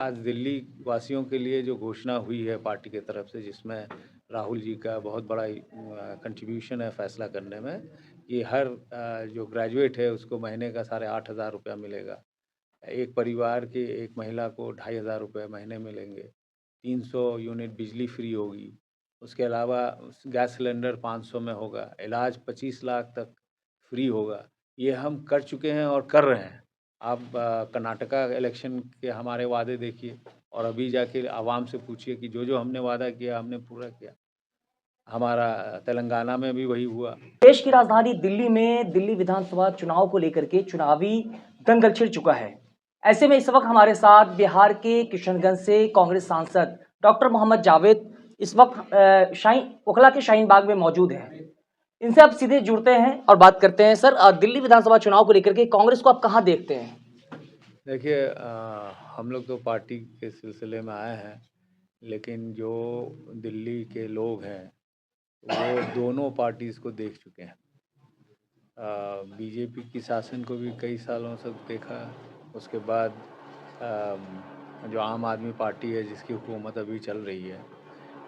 आज दिल्ली वासियों के लिए जो घोषणा हुई है पार्टी की तरफ से, जिसमें राहुल जी का बहुत बड़ा कंट्रीब्यूशन है फैसला करने में कि हर जो ग्रेजुएट है उसको महीने का 8,500 रुपया मिलेगा। एक परिवार की एक महिला को 2,500 रुपये महीने मिलेंगे। 300 यूनिट बिजली फ्री होगी। उसके अलावा गैस सिलेंडर 500 में होगा। इलाज 25 लाख तक फ्री होगा। ये हम कर चुके हैं और कर रहे हैं। आप कर्नाटका इलेक्शन के हमारे वादे देखिए और अभी जाके आवाम से पूछिए कि जो हमने वादा किया हमने पूरा किया। हमारा तेलंगाना में भी वही हुआ। देश की राजधानी दिल्ली में दिल्ली विधानसभा चुनाव को लेकर के चुनावी दंगल छिड़ चुका है। ऐसे में इस वक्त हमारे साथ बिहार के किशनगंज से कांग्रेस सांसद डॉक्टर मोहम्मद जावेद इस वक्त शाहीन ओखला के शाहीन बाग में मौजूद हैं। इनसे आप सीधे जुड़ते हैं और बात करते हैं। सर, दिल्ली विधानसभा चुनाव को लेकर के कांग्रेस को आप कहां देखते हैं? देखिए, हम लोग तो पार्टी के सिलसिले में आए हैं, लेकिन जो दिल्ली के लोग हैं वो दोनों पार्टीज़ को देख चुके हैं। बीजेपी की शासन को भी कई सालों से देखा। उसके बाद जो आम आदमी पार्टी है जिसकी हुकूमत अभी चल रही है,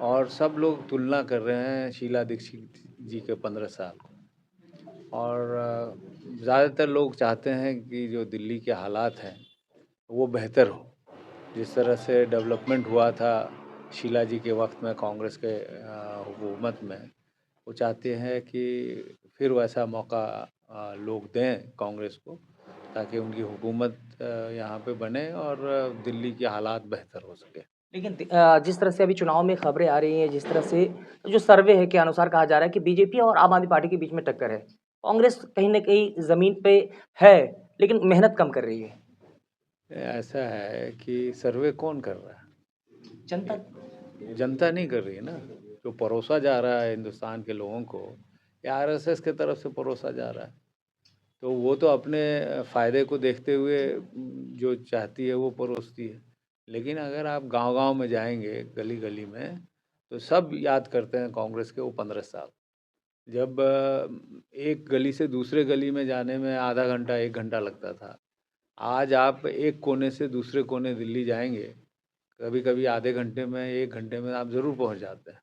और सब लोग तुलना कर रहे हैं शीला दीक्षित जी के 15 साल। और ज़्यादातर लोग चाहते हैं कि जो दिल्ली के हालात हैं वो बेहतर हो। जिस तरह से डेवलपमेंट हुआ था शीला जी के वक्त में कांग्रेस के हुकूमत में, वो चाहते हैं कि फिर वैसा मौका लोग दें कांग्रेस को, ताकि उनकी हुकूमत यहाँ पे बने और दिल्ली के हालात बेहतर हो सके। लेकिन जिस तरह से अभी चुनाव में खबरें आ रही हैं, जिस तरह से जो सर्वे है के अनुसार कहा जा रहा है कि बीजेपी और आम आदमी पार्टी के बीच में टक्कर है। कांग्रेस कहीं न कहीं ज़मीन पे है, लेकिन मेहनत कम कर रही है। ऐसा है कि सर्वे कौन कर रहा है? जनता जनता नहीं कर रही है ना। जो परोसा जा रहा है हिंदुस्तान के लोगों को, ये आरएसएस के तरफ से परोसा जा रहा है। तो वो तो अपने फ़ायदे को देखते हुए जो चाहती है वो परोसती है। लेकिन अगर आप गांव-गांव में जाएंगे, गली-गली में, तो सब याद करते हैं कांग्रेस के वो 15 साल। जब एक गली से दूसरे गली में जाने में आधा घंटा 1 घंटा लगता था। आज आप एक कोने से दूसरे कोने दिल्ली जाएंगे, कभी-कभी आधे घंटे में 1 घंटे में आप ज़रूर पहुंच जाते हैं।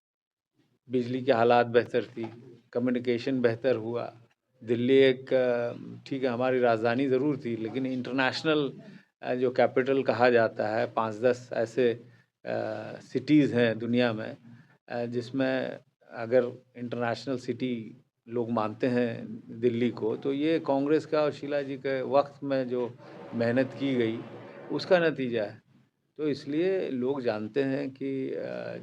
बिजली की हालात बेहतर थी, कम्युनिकेशन बेहतर हुआ। दिल्ली एक ठीक है, हमारी राजधानी ज़रूर थी, लेकिन इंटरनेशनल जो कैपिटल कहा जाता है, 5-10 ऐसे सिटीज़ हैं दुनिया में जिसमें अगर इंटरनेशनल सिटी लोग मानते हैं दिल्ली को, तो ये कांग्रेस का और शीला जी के वक्त में जो मेहनत की गई उसका नतीजा है। तो इसलिए लोग जानते हैं कि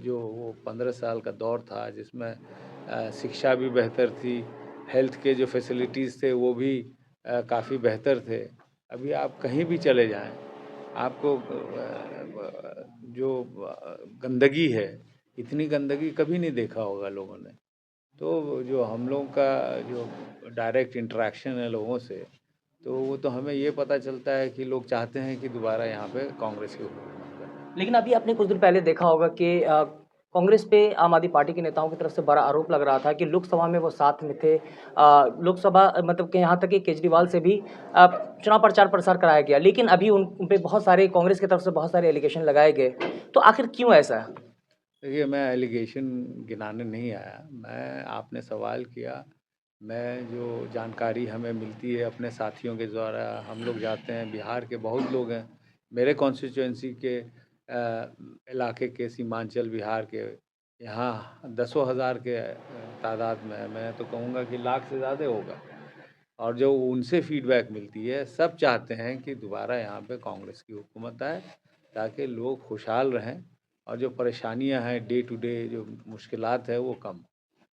जो वो 15 साल का दौर था जिसमें शिक्षा भी बेहतर थी, हेल्थ के जो फैसिलिटीज़ थे वो भी काफ़ी बेहतर थे। अभी आप कहीं भी चले जाएँ, आपको जो गंदगी है, इतनी गंदगी कभी नहीं देखा होगा लोगों ने। तो जो हम लोगों का जो डायरेक्ट इंटरेक्शन है लोगों से, तो वो तो हमें ये पता चलता है कि लोग चाहते हैं कि दोबारा यहाँ पे कांग्रेस की हुकूमत बने। लेकिन अभी आपने कुछ दिन पहले देखा होगा कि कांग्रेस पे आम आदमी पार्टी के नेताओं की तरफ से बड़ा आरोप लग रहा था कि लोकसभा में वो साथ में थे। लोकसभा मतलब कि यहाँ तक कि केजरीवाल से भी चुनाव प्रचार प्रसार कराया गया, लेकिन अभी उन पे बहुत सारे कांग्रेस की तरफ से बहुत सारे एलिगेशन लगाए गए। तो आखिर क्यों ऐसा है? देखिए, मैं एलिगेशन गिनाने नहीं आया। मैं आपने सवाल किया, मैं जो जानकारी हमें मिलती है अपने साथियों के द्वारा, हम लोग जाते हैं, बिहार के बहुत लोग हैं मेरे कॉन्स्टिट्यूएंसी के इलाके के, सीमांचल बिहार के, यहाँ दसों हज़ार के तादाद में है। मैं तो कहूँगा कि लाख से ज़्यादा होगा। और जो उनसे फीडबैक मिलती है, सब चाहते हैं कि दोबारा यहाँ पे कांग्रेस की हुकूमत आए, ताकि लोग खुशहाल रहें और जो परेशानियां हैं डे टू डे, जो मुश्किलात है, वो कम।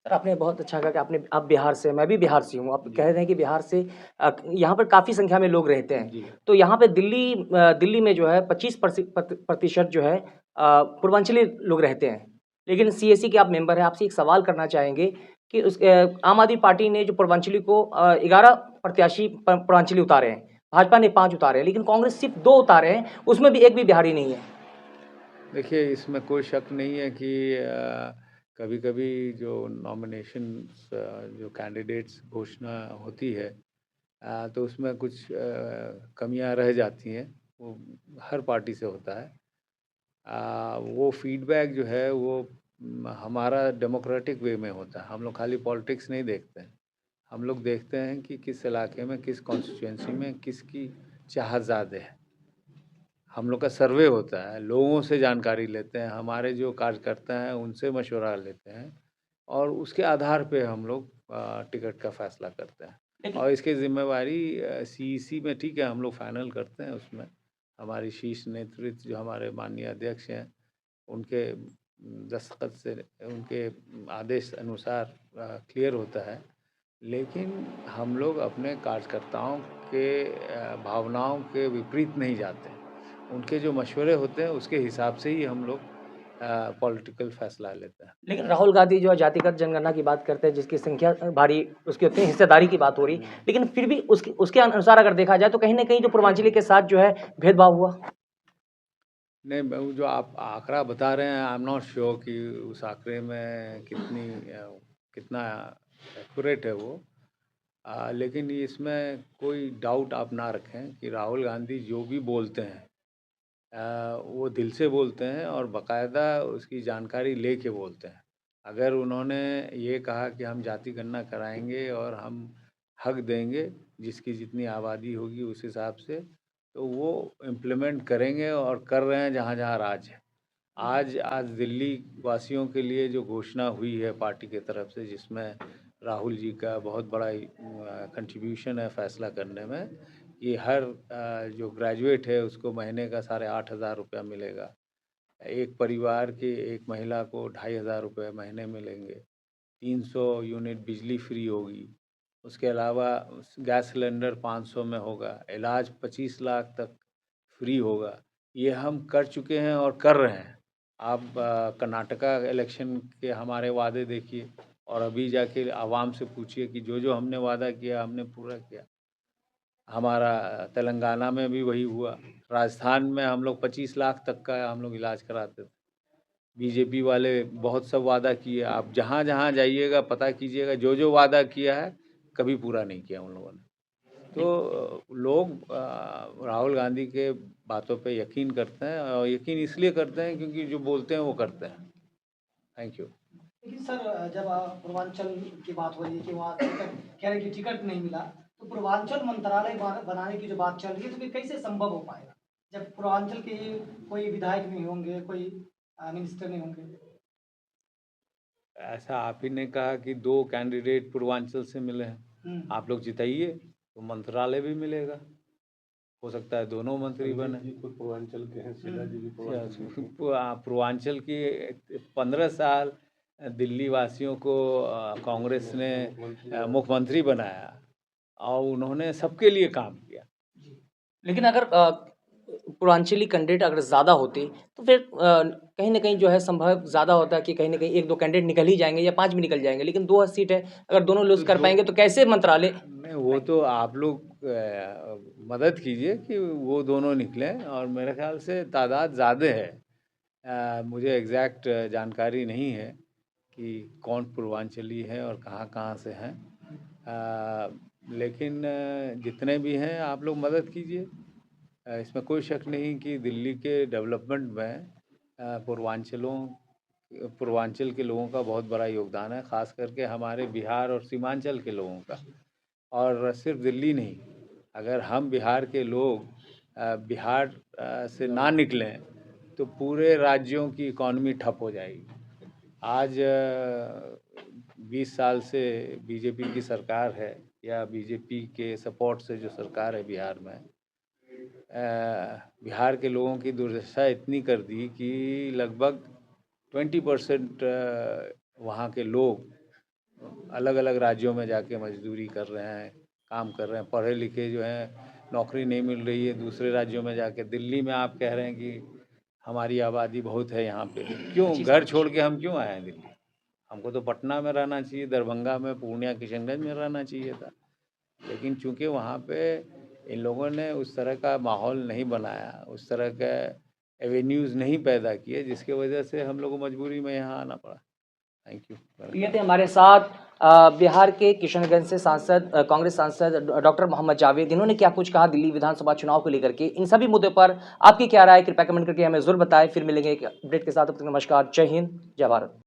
सर, आपने बहुत अच्छा कहा कि आप बिहार से, मैं भी बिहार से हूँ। आप जी कह रहे हैं कि बिहार से यहाँ पर काफ़ी संख्या में लोग रहते हैं। जी। तो यहाँ पे दिल्ली में जो है 25% जो है पूर्वांचली लोग रहते हैं। लेकिन सीएसी के आप मेंबर हैं, आपसे एक सवाल करना चाहेंगे कि आम आदमी पार्टी ने जो पूर्वांचली को 11 प्रत्याशी पूर्वांचली उतारे हैं, भाजपा ने 5 उतारे हैं, लेकिन कांग्रेस सिर्फ 2 उतारे हैं, उसमें भी एक भी बिहारी नहीं है। देखिए, इसमें कोई शक नहीं है कि कभी-कभी जो नॉमिनेशंस जो कैंडिडेट्स घोषणा होती है, तो उसमें कुछ कमियां रह जाती हैं। वो हर पार्टी से होता है। वो फीडबैक जो है वो हमारा डेमोक्रेटिक वे में होता है। हम लोग खाली पॉलिटिक्स नहीं देखते हैं, हम लोग देखते हैं कि किस इलाके में, किस कॉन्स्टिट्यूएंसी में किसकी चाहत ज़्यादा है। हम लोग का सर्वे होता है, लोगों से जानकारी लेते हैं, हमारे जो कार्यकर्ता हैं उनसे मशवरा लेते हैं और उसके आधार पे हम लोग टिकट का फैसला करते हैं। लेकिन और इसकी ज़िम्मेवारी सीईसी में ठीक है, हम लोग फाइनल करते हैं उसमें। हमारी शीर्ष नेतृत्व जो हमारे माननीय अध्यक्ष हैं, उनके दस्तखत से, उनके आदेश अनुसार क्लियर होता है। लेकिन हम लोग अपने कार्यकर्ताओं के भावनाओं के विपरीत नहीं जाते हैं। उनके जो मशवरे होते हैं उसके हिसाब से ही हम लोग पॉलिटिकल फैसला लेते हैं। लेकिन राहुल गांधी जो है जातिगत जनगणना की बात करते हैं, जिसकी संख्या भारी, उसकी उतनी हिस्सेदारी की बात हो रही, लेकिन फिर भी उसके उसके अनुसार अगर देखा जाए तो कहीं ना कहीं जो पूर्वांचली के साथ जो है भेदभाव हुआ। नहीं, वो जो आप आंकड़ा बता रहे हैं, आई एम नॉट श्योर कि उस आंकड़े में कितना एक्यूरेट है वो। लेकिन इसमें कोई डाउट आप ना रखें कि राहुल गांधी जो भी बोलते हैं वो दिल से बोलते हैं और बाकायदा उसकी जानकारी लेके बोलते हैं। अगर उन्होंने ये कहा कि हम जाति गणना कराएंगे और हम हक देंगे जिसकी जितनी आबादी होगी उस हिसाब से, तो वो इम्प्लीमेंट करेंगे और कर रहे हैं जहाँ जहाँ राज है। आज दिल्ली वासियों के लिए जो घोषणा हुई है पार्टी की तरफ से, जिसमें राहुल जी का बहुत बड़ा कंट्रीब्यूशन है फैसला करने में, कि हर जो ग्रेजुएट है उसको महीने का 8,500 रुपया मिलेगा। एक परिवार की एक महिला को 2,500 रुपये महीने मिलेंगे। 300 यूनिट बिजली फ्री होगी। उसके अलावा गैस सिलेंडर 500 में होगा। इलाज 25 लाख तक फ्री होगा। ये हम कर चुके हैं और कर रहे हैं। आप कर्नाटका इलेक्शन के हमारे वादे देखिए और अभी जाके आवाम से पूछिए कि जो हमने वादा किया हमने पूरा किया। हमारा तेलंगाना में भी वही हुआ। राजस्थान में हम लोग 25 लाख तक का हम लोग इलाज कराते थे। बीजेपी वाले बहुत सब वादा किए, आप जहाँ जहाँ जाइएगा पता कीजिएगा, जो वादा किया है कभी पूरा नहीं किया उन लोगों ने। तो लोग राहुल गांधी के बातों पे यकीन करते हैं और यकीन इसलिए करते हैं क्योंकि जो बोलते हैं वो करते हैं। Thank you. लेकिन सर, जब पूर्वांचल की बात हो रही है कि वहाँ टिकट, कह रहे कि टिकट नहीं मिला, तो पूर्वांचल मंत्रालय बनाने की जो बात चल रही है, तो फिर कैसे संभव हो पाएगा जब पूर्वांचल के कोई विधायक नहीं होंगे, कोई मिनिस्टर नहीं होंगे? ऐसा आप ही ने कहा कि 2 कैंडिडेट पूर्वांचल से मिले हैं। आप लोग जिताइए तो मंत्रालय भी मिलेगा। हो सकता है दोनों मंत्री बने। पूर्वांचल के हैं, शीला जी भी पूर्वांचल की 15 साल दिल्ली वासियों को कांग्रेस ने मुख्यमंत्री बनाया और उन्होंने सबके लिए काम किया। लेकिन अगर पूर्वांचली कैंडिडेट अगर ज़्यादा होते तो फिर कहीं ना कहीं जो है संभव ज़्यादा होता है कि कहीं ना कहीं 1-2 कैंडिडेट निकल ही जाएंगे या 5 भी निकल जाएंगे, लेकिन 2 सीट है, अगर दोनों लूज कर पाएंगे तो कैसे मंत्रालय। नहीं, वो तो आप लोग मदद कीजिए कि वो दोनों निकलें और मेरे ख्याल से तादाद ज़्यादा है। मुझे एग्जैक्ट जानकारी नहीं है कि कौन पूर्वांचली है और कहाँ कहाँ से हैं। लेकिन जितने भी हैं आप लोग मदद कीजिए। इसमें कोई शक नहीं कि दिल्ली के डेवलपमेंट में पूर्वांचल के लोगों का बहुत बड़ा योगदान है, ख़ास करके हमारे बिहार और सीमांचल के लोगों का। और सिर्फ दिल्ली नहीं, अगर हम बिहार के लोग बिहार से ना निकलें तो पूरे राज्यों की इकॉनमी ठप हो जाएगी। आज 20 साल से बीजेपी की सरकार है या बीजेपी के सपोर्ट से जो सरकार है बिहार में, बिहार के लोगों की दुर्दशा इतनी कर दी कि लगभग 20% वहाँ के लोग अलग अलग राज्यों में जाके मजदूरी कर रहे हैं, काम कर रहे हैं। पढ़े लिखे जो हैं नौकरी नहीं मिल रही है, दूसरे राज्यों में जाके। दिल्ली में आप कह रहे हैं कि हमारी आबादी बहुत है यहाँ पे, क्यों घर छोड़ के हम क्यों आए हैं दिल्ली? हमको तो पटना में रहना चाहिए, दरभंगा में, पूर्णिया, किशनगंज में रहना चाहिए था। लेकिन चूंकि वहाँ पे इन लोगों ने उस तरह का माहौल नहीं बनाया, उस तरह का एवेन्यूज़ नहीं पैदा किए, जिसके वजह से हम लोग को मजबूरी में यहाँ आना पड़ा। Thank you. ये थे हमारे साथ बिहार के किशनगंज से सांसद कांग्रेस सांसद डॉक्टर मोहम्मद जावेद। इन्होंने क्या कुछ कहा दिल्ली विधानसभा चुनाव को लेकर के, इन सभी मुद्दों पर आपकी क्या राय है कृपया कमेंट करके हमें जरूर बताएं। फिर मिलेंगे एक अपडेट के साथ, तब तक नमस्कार, जय हिंद, जय भारत।